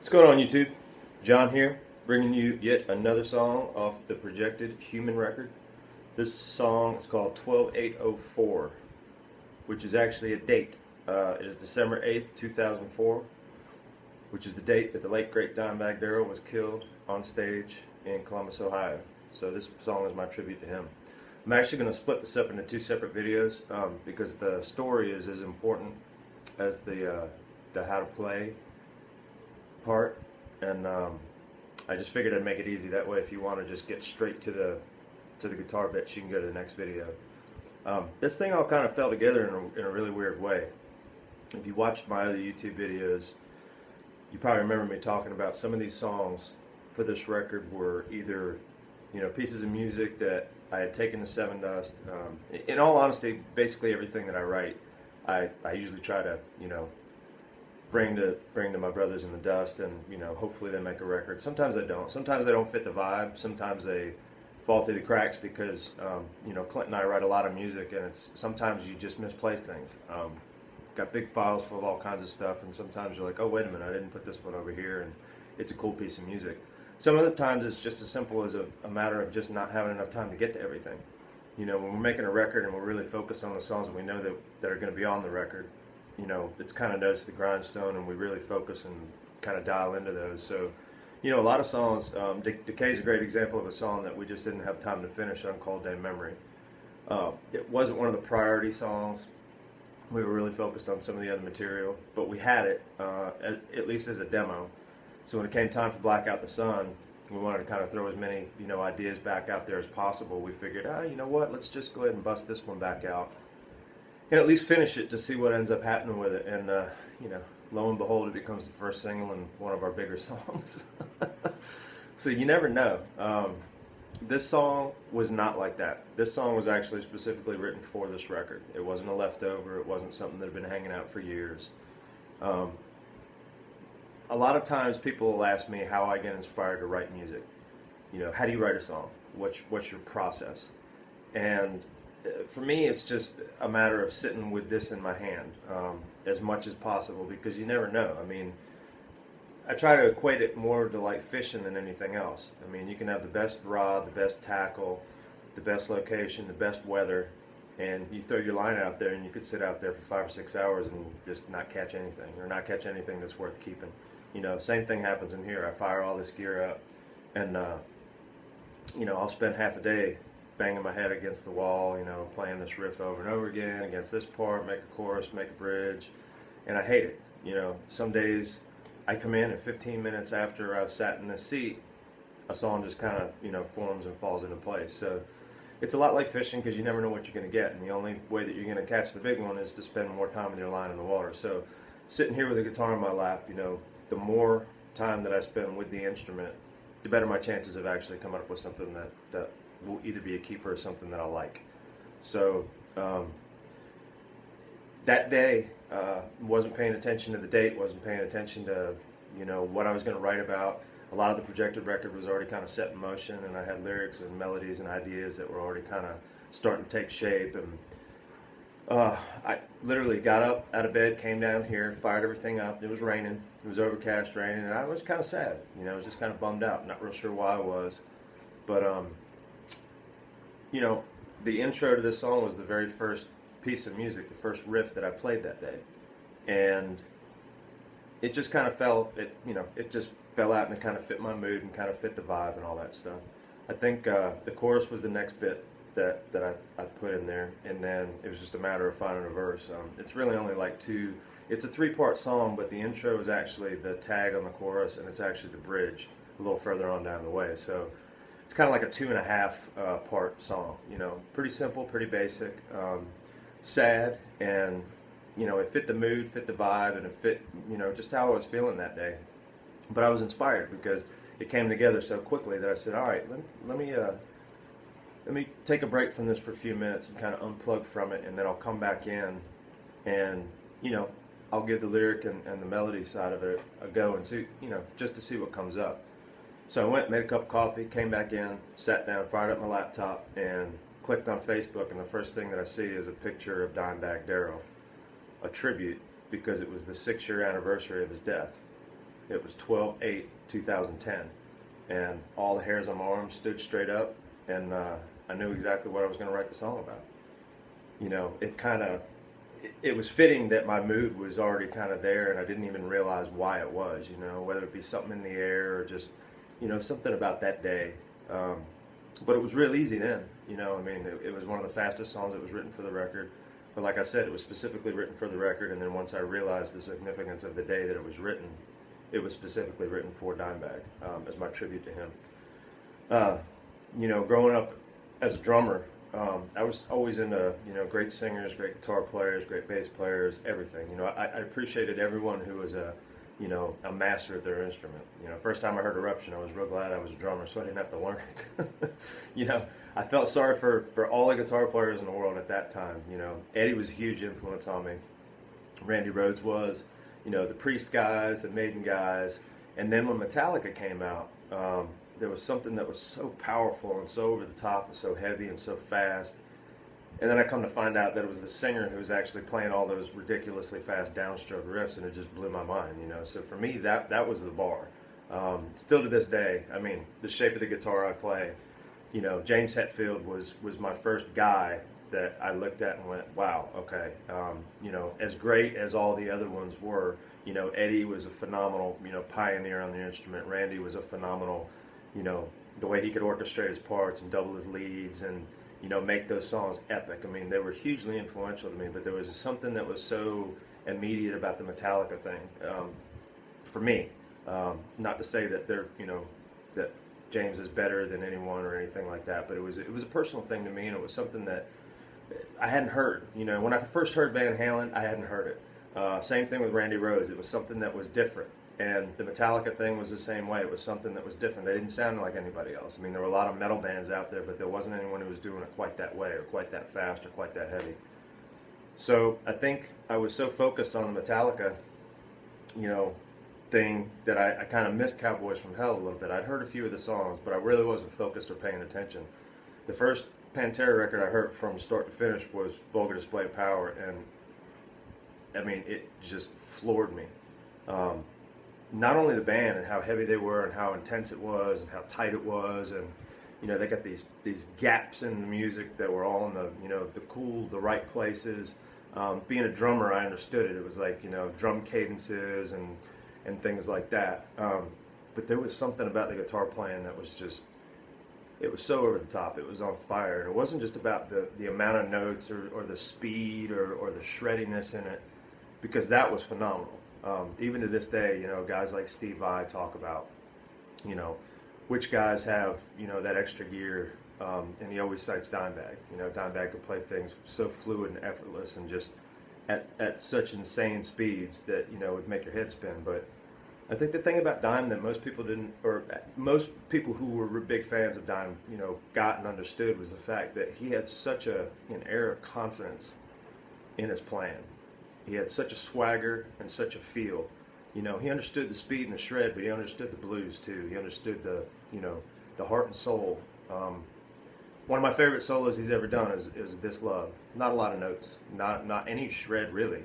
What's going on, YouTube? John here, bringing you yet another song off the Projected Human record. This song is called 12804, which is actually a date. It is December 8th, 2004, which is the date that the late great Dimebag Darrell was killed on stage in Columbus, Ohio. So this song is my tribute to him. I'm actually going to split this up into two separate videos because the story is as important as the how to play part, and I just figured I'd make it easy. That way, if you want to just get straight to the guitar bits, you can go to the next video. This thing all kind of fell together in a really weird way. If you watched my other YouTube videos, you probably remember me talking about some of these songs for this record were either, pieces of music that I had taken to Sevendust. In all honesty, basically everything that I write, I usually try to, bring to my brothers in the dust, and hopefully they make a record. Sometimes they don't. Sometimes they don't fit the vibe. Sometimes they fall through the cracks because Clint and I write a lot of music, and it's sometimes you just misplace things. Got big files full of all kinds of stuff, and sometimes you're like, oh wait a minute, I didn't put this one over here, and it's a cool piece of music. Some of the times it's just as simple as a matter of just not having enough time to get to everything. When we're making a record and we're really focused on the songs that we know that are going to be on the record, it's kind of nose to the grindstone, and we really focus and kind of dial into those. So, a lot of songs, Decay is a great example of a song that we just didn't have time to finish on, called Day Memory. It wasn't one of the priority songs. We were really focused on some of the other material, but we had it, at least as a demo. So when it came time for Blackout the Sun, we wanted to kind of throw as many, ideas back out there as possible. We figured, you know what, let's just go ahead and bust this one back out, and at least finish it to see what ends up happening with it. And, lo and behold, it becomes the first single and one of our bigger songs. So you never know. This song was not like that. This song was actually specifically written for this record. It wasn't a leftover. It wasn't something that had been hanging out for years. A lot of times people will ask me how I get inspired to write music. How do you write a song? What's your process? And for me, it's just a matter of sitting with this in my hand as much as possible, because you never know. I try to equate it more to like fishing than anything else. You can have the best rod, the best tackle, the best location, the best weather, and you throw your line out there and you could sit out there for 5 or 6 hours and just not catch anything, or not catch anything that's worth keeping. Same thing happens in here. I fire all this gear up, and I'll spend half a day banging my head against the wall, playing this riff over and over again against this part, make a chorus, make a bridge, and I hate it. Some days I come in and 15 minutes after I've sat in this seat, a song just kind of, forms and falls into place. So it's a lot like fishing, because you never know what you're going to get, and the only way that you're going to catch the big one is to spend more time with your line in the water. So sitting here with a guitar in my lap, the more time that I spend with the instrument, the better my chances of actually coming up with something that will either be a keeper or something that I like. So that day, wasn't paying attention to the date, wasn't paying attention to what I was going to write about. A lot of the Projected record was already kind of set in motion, and I had lyrics and melodies and ideas that were already kind of starting to take shape. And I literally got up out of bed, came down here, fired everything up. It was raining. It was overcast, raining, and I was kind of sad. I was just kind of bummed out. Not real sure why I was. But, the intro to this song was the very first piece of music, the first riff that I played that day. And it just kind of it just fell out, and it kind of fit my mood and kind of fit the vibe and all that stuff. I think the chorus was the next bit that I put in there, and then it was just a matter of finding a verse. It's really only like it's a 3-part song, but the intro is actually the tag on the chorus, and it's actually the bridge a little further on down the way. So it's kind of like a 2.5 part song. Pretty simple, pretty basic, sad, and it fit the mood, fit the vibe, and it fit just how I was feeling that day. But I was inspired because it came together so quickly that I said, all right, let me take a break from this for a few minutes and kind of unplug from it, and then I'll come back in, and I'll give the lyric and the melody side of it a go and see, just to see what comes up. So I went, made a cup of coffee, came back in, sat down, fired up my laptop, and clicked on Facebook, and the first thing that I see is a picture of Dimebag Darrell, a tribute, because it was the 6-year anniversary of his death. It was 12/8/2010, and all the hairs on my arms stood straight up, and I knew exactly what I was going to write the song about. You know, it was fitting that my mood was already kind of there, and I didn't even realize why it was. You know, whether it be something in the air or just, you know, something about that day. But it was real easy then. You know, I mean, it was one of the fastest songs that was written for the record. But like I said, it was specifically written for the record, and then once I realized the significance of the day that it was written, it was specifically written for Dimebag as my tribute to him. You know, growing up as a drummer, I was always into, you know, great singers, great guitar players, great bass players, everything. You know, I appreciated everyone who was you know, a master at their instrument. You know, first time I heard Eruption, I was real glad I was a drummer, so I didn't have to learn it. You know, I felt sorry for all the guitar players in the world at that time. You know, Eddie was a huge influence on me. Randy Rhoads was, you know, the Priest guys, the Maiden guys, and then when Metallica came out, there was something that was so powerful and so over the top and so heavy and so fast. And then I come to find out that it was the singer who was actually playing all those ridiculously fast downstroke riffs, and it just blew my mind, you know. So for me, that was the bar. Still to this day, I mean, the shape of the guitar I play, you know, James Hetfield was my first guy that I looked at and went, wow, okay. You know, as great as all the other ones were, you know, Eddie was a phenomenal, you know, pioneer on the instrument. Randy was a phenomenal, you know, the way he could orchestrate his parts and double his leads and, you know, make those songs epic. I mean, they were hugely influential to me, but there was something that was so immediate about the Metallica thing for me. Not to say that they're, you know, that James is better than anyone or anything like that, but it was a personal thing to me, and it was something that I hadn't heard. You know, when I first heard Van Halen, I hadn't heard it. Same thing with Randy Rhoads. It was something that was different. And the Metallica thing was the same way. It was something that was different. They didn't sound like anybody else. I mean, there were a lot of metal bands out there, but there wasn't anyone who was doing it quite that way or quite that fast or quite that heavy. So I think I was so focused on the Metallica, you know, thing that I kind of missed Cowboys from Hell a little bit. I'd heard a few of the songs, but I really wasn't focused or paying attention. The first Pantera record I heard from start to finish was Vulgar Display of Power, and I mean, it just floored me. Not only the band and how heavy they were and how intense it was and how tight it was, and you know, they got these gaps in the music that were all in the, you know, the right places. Being a drummer, I understood it. It was like, you know, drum cadences and things like that. But there was something about the guitar playing that was just, it was so over the top. It was on fire. And it wasn't just about the amount of notes or the speed or the shreddiness in it, because that was phenomenal. Even to this day, you know, guys like Steve Vai talk about, you know, which guys have, you know, that extra gear, and he always cites Dimebag. You know, Dimebag could play things so fluid and effortless and just at such insane speeds that, you know, would make your head spin. But I think the thing about Dime that most people didn't, or most people who were big fans of Dime, you know, got and understood, was the fact that he had such an air of confidence in his playing. He had such a swagger and such a feel. You know, he understood the speed and the shred, but he understood the blues too. He understood the, you know, the heart and soul. One of my favorite solos he's ever done is This Love. Not a lot of notes, not any shred really,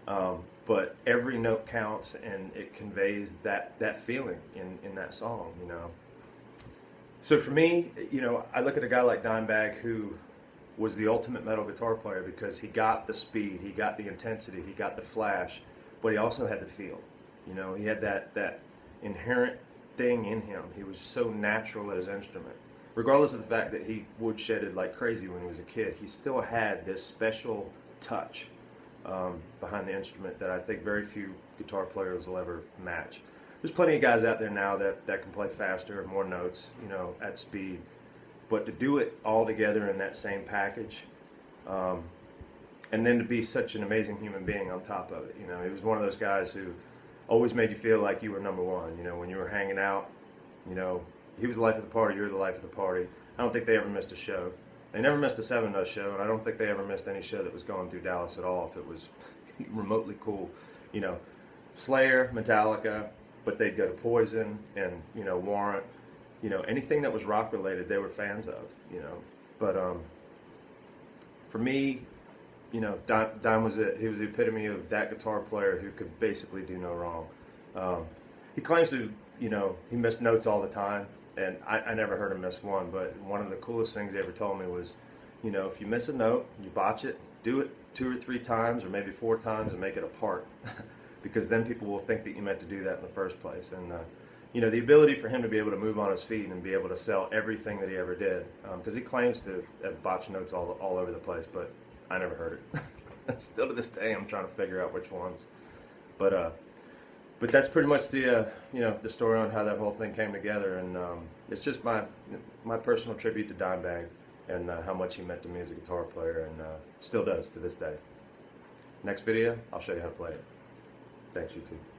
but every note counts, and it conveys that feeling in that song. You know. So for me, you know, I look at a guy like Dimebag, who was the ultimate metal guitar player, because he got the speed, he got the intensity, he got the flash, but he also had the feel. You know, he had that inherent thing in him. He was so natural at his instrument. Regardless of the fact that he woodshedded like crazy when he was a kid, he still had this special touch behind the instrument that I think very few guitar players will ever match. There's plenty of guys out there now that can play faster and more notes, you know, at speed. But to do it all together in that same package, and then to be such an amazing human being on top of it. You know, he was one of those guys who always made you feel like you were number one. You know, when you were hanging out, you know, he was the life of the party, you were the life of the party. I don't think they ever missed a show. They never missed a Seven Dust show, and I don't think they ever missed any show that was going through Dallas at all if it was remotely cool. You know, Slayer, Metallica, but they'd go to Poison and, you know, Warrant. You know, anything that was rock related, they were fans of, you know. But for me, you know, Dime was it. He was the epitome of that guitar player who could basically do no wrong. he claims to, he missed notes all the time, and I never heard him miss one. But one of the coolest things he ever told me was, if you miss a note, you botch it, do it 2 or 3 times, or maybe 4 times, and make it a part, because then people will think that you meant to do that in the first place. And the ability for him to be able to move on his feet and be able to sell everything that he ever did, because he claims to have botched notes all over the place, but I never heard it. Still to this day, I'm trying to figure out which ones. But that's pretty much the the story on how that whole thing came together, and it's just my personal tribute to Dimebag and how much he meant to me as a guitar player, and still does to this day. Next video, I'll show you how to play it. Thanks, YouTube.